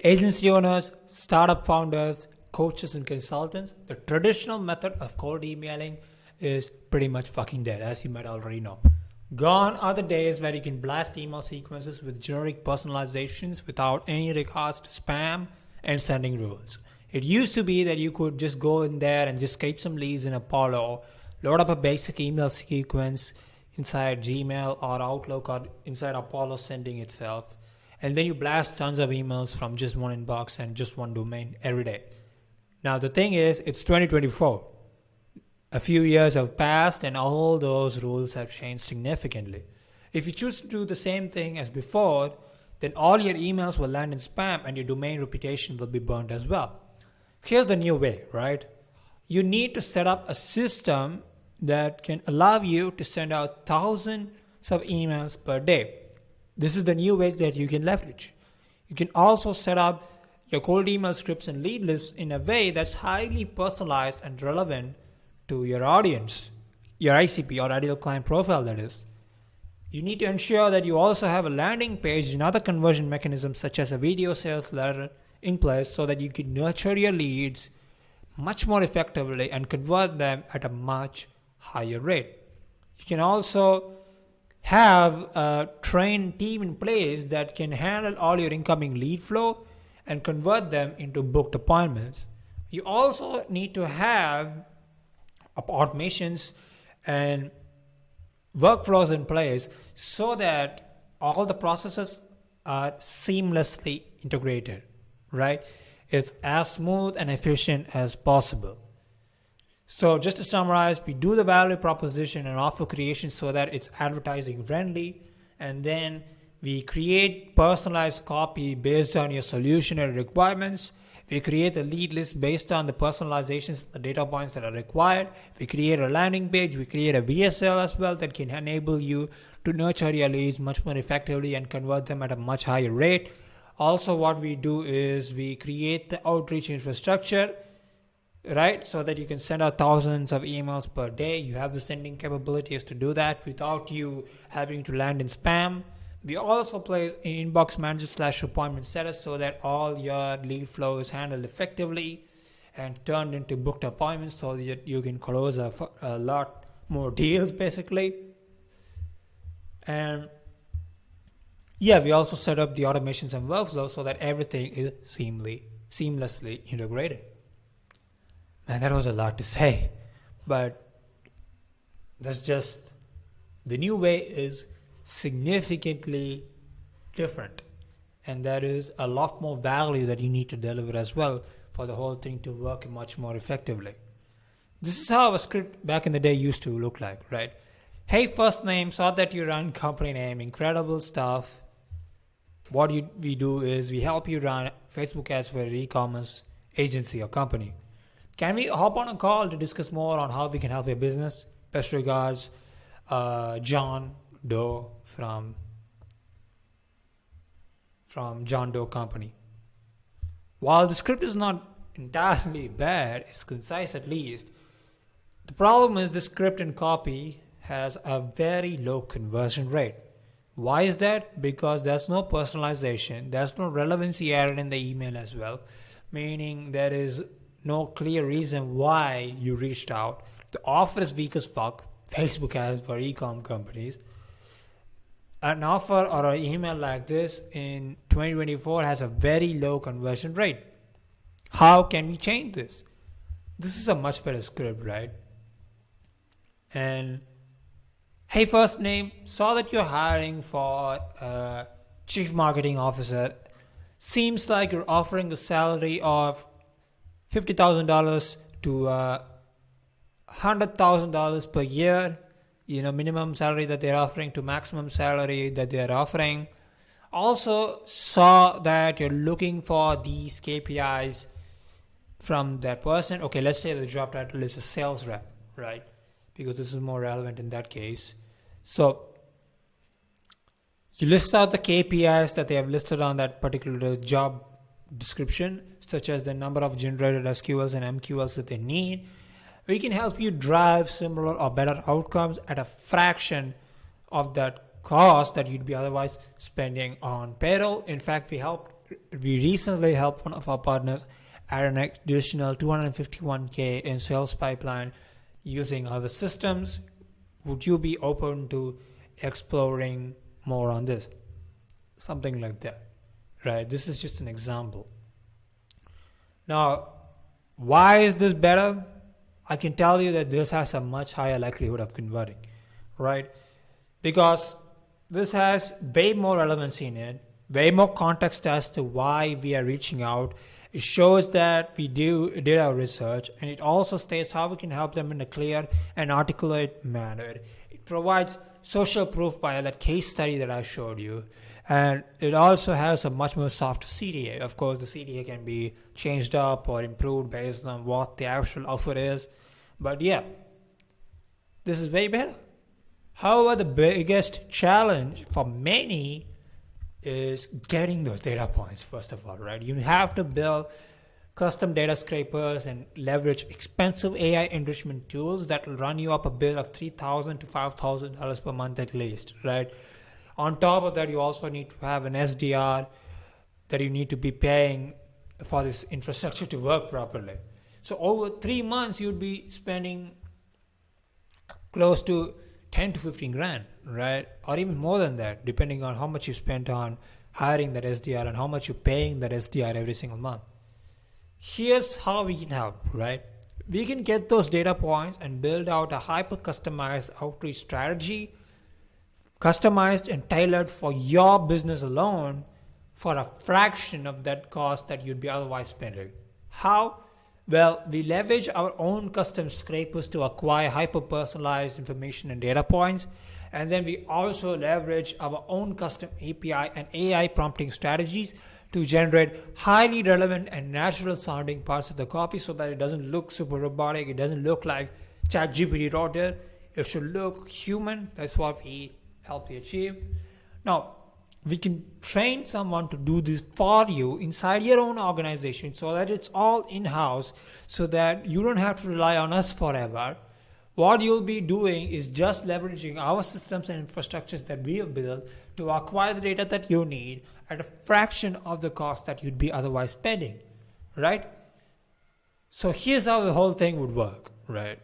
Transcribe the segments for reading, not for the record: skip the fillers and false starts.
Agency owners, startup founders, coaches, and consultants, the traditional method of cold emailing is pretty much fucking dead, as you might already know. Gone are the days where you can blast email sequences with generic personalizations without any regards to spam and sending rules. It used to be that you could just go in there and just scrape some leads in Apollo, load up a basic email sequence inside Gmail or Outlook or inside Apollo sending itself, and then you blast tons of emails from just one inbox and just one domain every day. Now the thing is, it's 2024. A few years have passed and all those rules have changed significantly. If you choose to do the same thing as before, then all your emails will land in spam and your domain reputation will be burned as well. Here's the new way, right? You need to set up a system that can allow you to send out thousands of emails per day. This is the new way that you can leverage. You can also set up your cold email scripts and lead lists in a way that's highly personalized and relevant to your audience, your ICP or ideal client profile, that is. You need to ensure that you also have a landing page and other conversion mechanisms such as a video sales letter in place so that you can nurture your leads much more effectively and convert them at a much higher rate. You can also have a trained team in place that can handle all your incoming lead flow and convert them into booked appointments. You also need to have automations and workflows in place so that all the processes are seamlessly integrated, right? It's as smooth and efficient as possible. So just to summarize, we do the value proposition and offer creation so that it's advertising friendly, and then we create personalized copy based on your solution and requirements. We create a lead list based on the personalizations, the data points that are required. We create a landing page. We create a VSL as well that can enable you to nurture your leads much more effectively and convert them at a much higher rate. Also, what we do is we create the outreach infrastructure, right? So that you can send out thousands of emails per day. You have the sending capabilities to do that without you having to land in spam. We also place an inbox manager / appointment status so that all your lead flow is handled effectively and turned into booked appointments so that you can close a lot more deals basically. And yeah, we also set up the automations and workflows so that everything is seamlessly integrated. Man, that was a lot to say, but that's just the new way is significantly different, and there is a lot more value that you need to deliver as well for the whole thing to work much more effectively. This is how a script back in the day used to look like, right? Hey, first name, saw that you run company name, incredible stuff. What we do is we help you run Facebook ads for your e-commerce agency or company. Can we hop on a call to discuss more on how we can help your business? Best regards, John Doe from John Doe Company. While the script is not entirely bad, it's concise at least. The problem is the script and copy has a very low conversion rate. Why is that? Because there's no personalization, there's no relevancy added in the email as well, meaning there is no clear reason why you reached out. The offer is weak as fuck. Facebook ads for e-com companies. An offer or an email like this in 2024 has a very low conversion rate. How can we change this? This is a much better script, right? And hey, first name, saw that you're hiring for a chief marketing officer. Seems like you're offering a salary of $50,000 to $100,000 per year. Minimum salary that they're offering to maximum salary that they're offering. Also saw that you're looking for these KPIs from that person. Okay, let's say the job title is a sales rep, right? Because this is more relevant in that case. So you list out the KPIs that they have listed on that particular job description, such as the number of generated SQLs and MQLs that they need. We can help you drive similar or better outcomes at a fraction of that cost that you'd be otherwise spending on payroll. In fact, we help we recently helped one of our partners add an additional 251K in sales pipeline using our systems. Would you be open to exploring more on this? Something like that, right? This is just an example. Now, why is this better? I can tell you that this has a much higher likelihood of converting, right? Because this has way more relevancy in it, way more context as to why we are reaching out. It shows that we did our research, and it also states how we can help them in a clear and articulate manner. It provides social proof via that case study that I showed you, and it also has a much more soft CTA. Of course, the CTA can be changed up or improved based on what the actual offer is, but yeah, this is way better. However, the biggest challenge for many is getting those data points, first of all, right? You have to build custom data scrapers and leverage expensive AI enrichment tools that will run you up a bill of $3,000 to $5,000 per month at least, right? On top of that, you also need to have an SDR that you need to be paying for this infrastructure to work properly. So over 3 months, you'd be spending close to 10 to 15 grand, right? Or even more than that, depending on how much you spent on hiring that SDR and how much you're paying that SDR every single month. Here's how we can help, right? We can get those data points and build out a hyper customized outreach strategy, customized and tailored for your business alone for a fraction of that cost that you'd be otherwise spending. How? Well, we leverage our own custom scrapers to acquire hyper-personalized information and data points, and then we also leverage our own custom API and AI prompting strategies to generate highly relevant and natural-sounding parts of the copy so that it doesn't look super robotic, it doesn't look like ChatGPT wrote it. It should look human. That's what we help you achieve. Now, we can train someone to do this for you inside your own organization so that it's all in-house, so that you don't have to rely on us forever. What you'll be doing is just leveraging our systems and infrastructures that we have built to acquire the data that you need at a fraction of the cost that you'd be otherwise spending, right? So here's how the whole thing would work, right?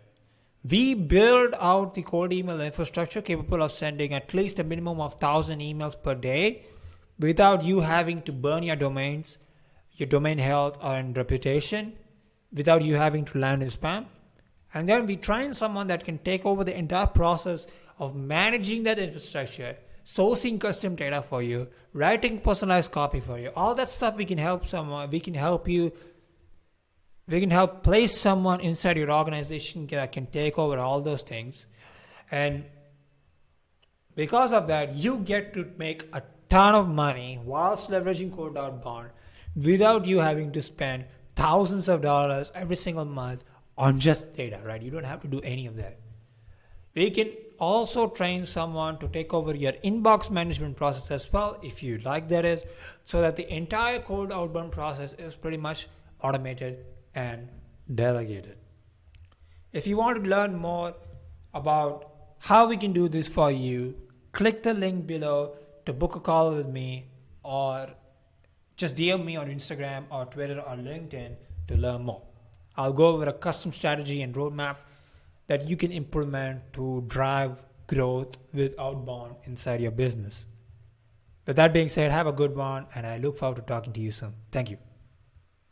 We build out the cold email infrastructure capable of sending at least a minimum of 1,000 emails per day without you having to burn your domains, your domain health and reputation, without you having to land in spam. And then we train someone that can take over the entire process of managing that infrastructure, sourcing custom data for you, writing personalized copy for you. All that stuff we can help someone, we can help place someone inside your organization that can take over all those things. And because of that, you get to make a ton of money whilst leveraging Cold Outbound without you having to spend thousands of dollars every single month on just data, right? You don't have to do any of that. We can also train someone to take over your inbox management process as well, if you like that is, so that the entire Cold Outbound process is pretty much automated and delegated. If you want to learn more about how we can do this for you, click the link below to book a call with me, or just DM me on Instagram or Twitter or LinkedIn to learn more. I'll go over a custom strategy and roadmap that you can implement to drive growth with outbound inside your business. With that being said, have a good one, and I look forward to talking to you soon. Thank you.